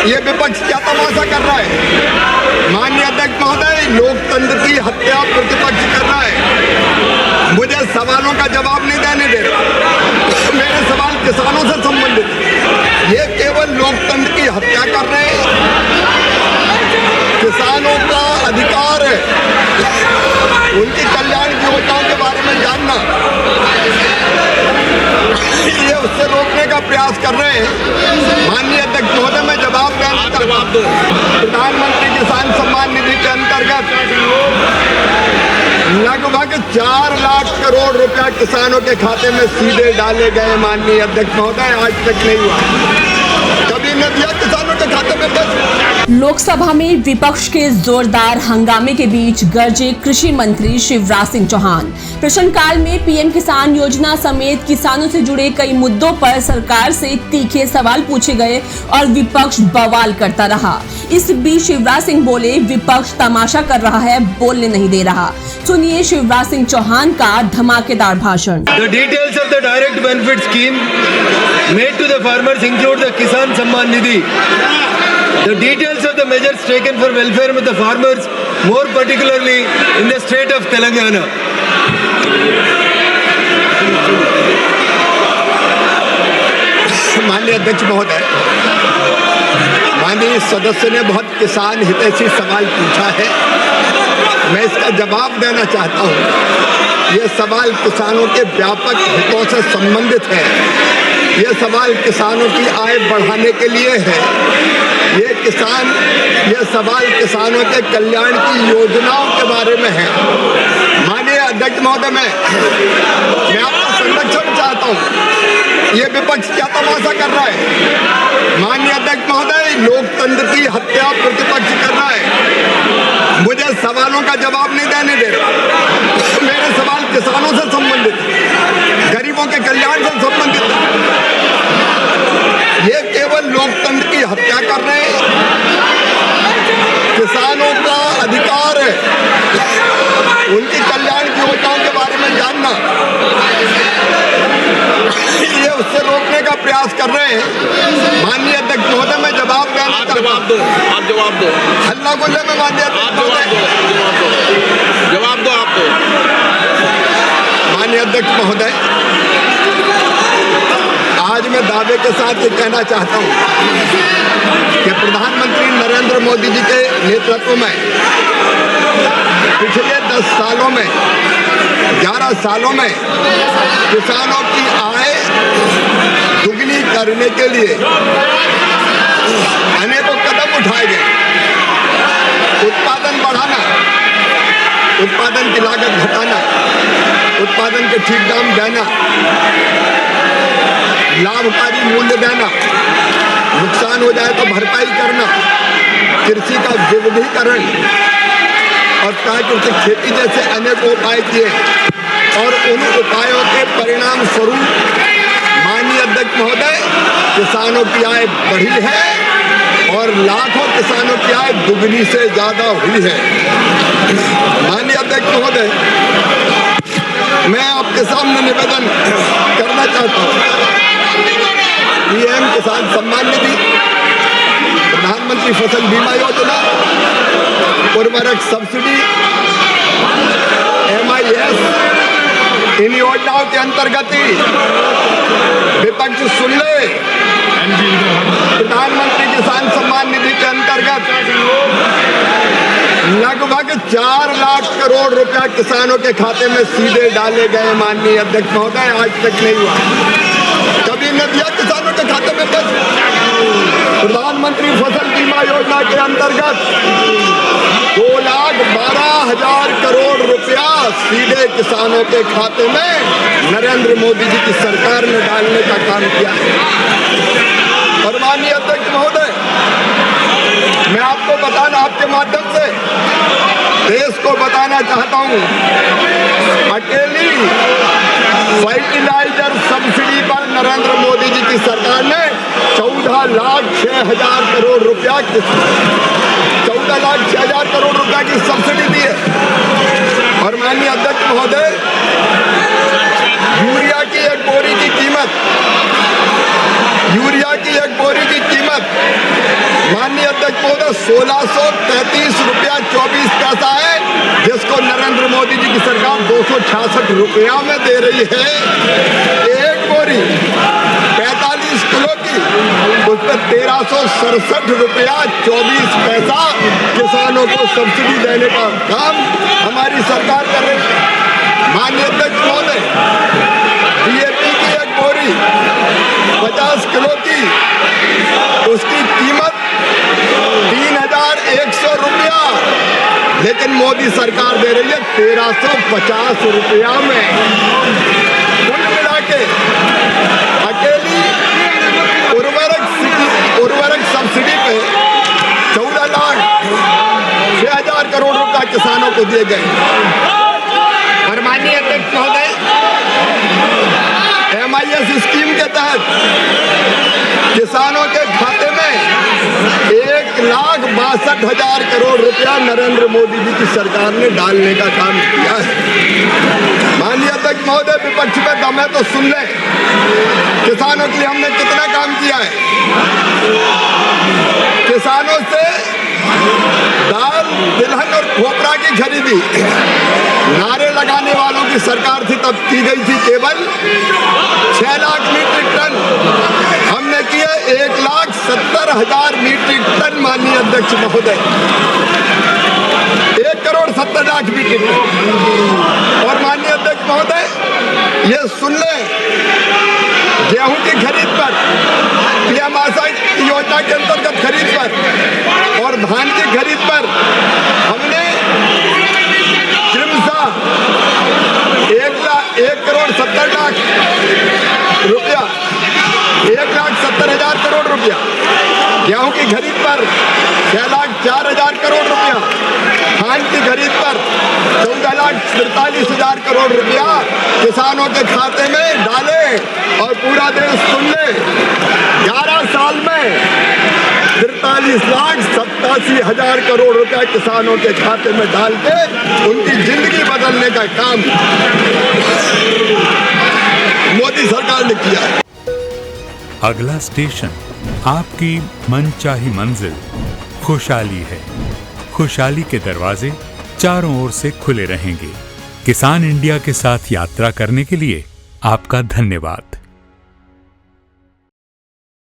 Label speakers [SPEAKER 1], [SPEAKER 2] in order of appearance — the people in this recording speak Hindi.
[SPEAKER 1] ये विपक्ष क्या तमाशा कर रहा है? माननीय अध्यक्ष महोदय, लोकतंत्र की हत्या प्रतिपक्ष कर रहा है। मुझे सवालों का जवाब नहीं देने दे रहा। मेरे सवाल किसानों से संबंधित है। ये केवल लोकतंत्र की हत्या कर रहे हैं। किसानों का अधिकार है उनकी कल्याण की योजनाओं के बारे में जानना। ये उससे रोकने का प्रयास कर रहे हैं। माननीय अध्यक्ष महोदय, मैं जवाब देना चाहता हूं। प्रधानमंत्री किसान सम्मान निधि के अंतर्गत लगभग 4 लाख करोड़ रुपया किसानों के खाते में सीधे डाले गए। माननीय अध्यक्ष महोदय, आज तक नहीं हुआ, कभी न दिया किसानों के खाते में पैसे।
[SPEAKER 2] लोकसभा में विपक्ष के जोरदार हंगामे के बीच गरजे कृषि मंत्री शिवराज सिंह चौहान। प्रश्नकाल में पीएम किसान योजना समेत किसानों से जुड़े कई मुद्दों पर सरकार से तीखे सवाल पूछे गए और विपक्ष बवाल करता रहा। इस बीच शिवराज सिंह बोले, विपक्ष तमाशा कर रहा है, बोलने नहीं दे रहा। सुनिए शिवराज सिंह चौहान का धमाकेदार भाषण।
[SPEAKER 3] The details of the direct benefit scheme made to the farmers include the Kisan Samman Nidhi. The details of the measures taken for welfare of the farmers, more particularly in the state of Telangana.
[SPEAKER 1] माननीय अध्यक्ष महोदय, माननीय सदस्य ने बहुत किसान हितैषी सवाल पूछा है। मैं इसका जवाब देना चाहता हूँ। ये सवाल किसानों के व्यापक हितों से संबंधित है। ये सवाल किसानों की आय बढ़ाने के लिए है। ये सवाल किसानों के कल्याण की योजनाओं के बारे में है। माननीय अध्यक्ष महोदय, मैं आपका संरक्षण चाहता हूँ। ये विपक्ष क्या तमाशा कर रहा है? माननीय अध्यक्ष महोदय, लोकतंत्र की हत्या प्रतिपक्ष कर रहा है। मुझे सवालों का जवाब नहीं देने दे रहा। मेरे सवाल किसानों से संबंधित है, गरीबों के कल्याण से संबंधित है। ये केवल लोकतंत्र की हत्या कर रहे हैं। किसानों का अधिकार है उनकी कल्याण की योजनाओं के बारे में जानना। ये उससे रोकने का प्रयास कर रहे हैं। माननीय अध्यक्ष महोदय, मैं जवाब देना चाहता हूं।
[SPEAKER 3] आप जवाब दो।
[SPEAKER 1] हल्ला गुल्ले में माननीय अध्यक्ष महोदय,
[SPEAKER 3] जवाब दो आप दो।
[SPEAKER 1] माननीय अध्यक्ष महोदय, आज मैं दावे के साथ ये कहना चाहता हूं कि प्रधानमंत्री नरेंद्र मोदी जी के नेतृत्व में पिछले 10 सालों में 11 सालों में किसानों की आय दुगनी करने के लिए अनेकों कदम उठाए गए। उत्पादन बढ़ाना, उत्पादन की लागत घटाना, उत्पादन के ठीक दाम देना, लाभकारी मूल्य देना, नुकसान हो जाए तो भरपाई करना, कृषि का विविधीकरण और प्राकृतिक खेती जैसे अनेक उपाय किए और उन उपायों के परिणाम स्वरूप माननीय अध्यक्ष महोदय, किसानों की आय बढ़ी है और लाखों किसानों की आय दुगनी से ज्यादा हुई है। माननीय अध्यक्ष महोदय, मैं आपके सामने निवेदन करना चाहता हूँ। पीएम किसान सम्मान निधि, प्रधानमंत्री फसल बीमा योजना, उर्वरक सब्सिडी, MIS, इन योजनाओं के अंतर्गत ही विपक्ष सुन ले। प्रधानमंत्री किसान सम्मान निधि के अंतर्गत लगभग 4 लाख करोड़ रुपया किसानों के खाते में सीधे डाले गए। माननीय अध्यक्ष महोदय, आज तक नहीं हुआ, कभी न दिया किसानों के खाते में पैसे। प्रधानमंत्री फसल बीमा योजना के अंतर्गत 2,12,000 करोड़ रुपया सीधे किसानों के खाते में नरेंद्र मोदी जी की सरकार ने डालने का काम किया है। और माननीय अध्यक्ष महोदय, मैं आपको बताना, आपके माध्यम से देश को बताना चाहता हूं, अकेली फर्टिलाइजर सब्सिडी पर नरेंद्र मोदी जी की सरकार ने 14,06,000 करोड़ रुपया 14,06,000 करोड़ रुपया की सब्सिडी दी है। और माननीय अध्यक्ष महोदय, यूरिया की एक बोरी की कीमत माननीय अध्यक्ष महोदय 1633 रुपया 24 पैसा है, जिसको नरेंद्र मोदी जी की सरकार 266 रुपया में दे रही है। एक बोरी 45 किलो की, उस पर 1367 रुपया 24 पैसा किसानों को सब्सिडी देने का काम हमारी सरकार कर रही है। माननीय अध्यक्ष महोदय, DAP की एक बोरी 50 किलो की, उसकी कीमत 3100 रुपया, लेकिन मोदी सरकार दे रही है 1350 रुपया में। कुल मिला के अकेली उर्वरक सब्सिडी पे 14,06,000 करोड़ रुपया किसानों को दिए गए। और माननीय अध्यक्ष महोदय, MIS स्कीम के तहत किसानों के खाते में 1,62,000 करोड़ रुपया नरेंद्र मोदी जी की सरकार ने डालने का काम किया है। माननीय अध्यक्ष महोदय, विपक्ष में दम है तो सुन ले, किसानों के लिए हमने कितना काम किया है। किसानों से दाल, तिलहन और खोपरा की खरीदी नारे लगाने वालों की सरकार थी, तब की गई थी केवल 6 लाख मीट्रिक टन, हमने किया 1,70,000 मीट्रिक टन। माननीय अध्यक्ष महोदय, 1,70,00,000 मीट्रिक टन। और माननीय अध्यक्ष महोदय, ये सुन ले, गेहूं की खरीद पर PM आशा योजना के अंतर्गत खरीद पर और धान की खरीद पर हमने क्रमशः 1,70,00,000 रुपया, 1,70,000 करोड़ रुपया, गेहूं की खरीद पर 6,04,000 करोड़ रुपया, धान की खरीद पर 14,43,000 करोड़ रुपया किसानों के खाते में डाले। और पूरा देश सुन ले, 11 साल में 43,87,000 करोड़ रुपया किसानों के खाते में डाल के उनकी जिंदगी बदलने का काम मोदी सरकार ने किया है।
[SPEAKER 4] अगला स्टेशन आपकी मनचाही मंजिल खुशहाली है। खुशहाली के दरवाजे चारों ओर से खुले रहेंगे। किसान इंडिया के साथ यात्रा करने के लिए आपका धन्यवाद।